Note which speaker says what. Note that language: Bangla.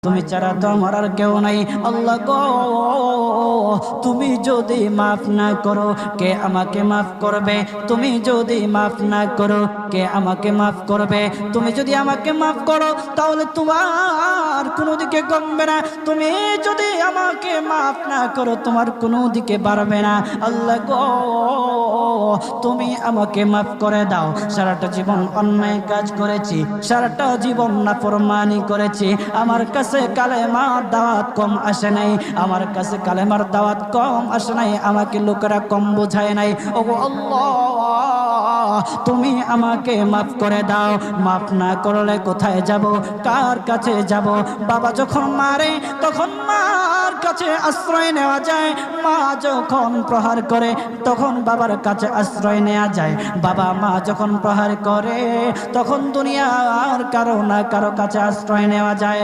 Speaker 1: তুমি ছাড়া তো আমার আর কেউ নাই। আল্লাহ গো, তুমি যদি মাফ না করো কে আমাকে মাফ করবে? তুমি যদি মাফ না করো কে আমাকে মাফ করবে? তুমি যদি আমাকে মাফ করো তাহলে তোমার কোনো দিকে কমবে না, তুমি যদি আমাকে মাফ না করো তোমার কোনো দিকে বাড়বে না। আল্লাহ গো, তুমি আমাকে মাফ করে দাও। সারাটা জীবন অন্যায় কাজ করেছি, সারাটা জীবন নাফরমানি করেছি, আমার কাছে কালেমার দাওয়াত কম আসে নাই, আমার কাছে কালেমার দাওয়াত কম আসে নাই, আমাকে লোকেরা কম বোঝায় নাই। ওগো আল্লাহ, তুমি আমাকে মাফ করে দাও। মাফ না করলে কোথায় যাব, কার কাছে যাব? বাবা যখন মারে তখন মার কাছে আশ্রয় নেওয়া যায়, মা যখন প্রহার করে তখন বাবার কাছে আশ্রয় নেওয়া যায়, বাবা মা যখন প্রহার করে তখন দুনিয়ার কারো না কারো কাছে আশ্রয় নেওয়া যায়।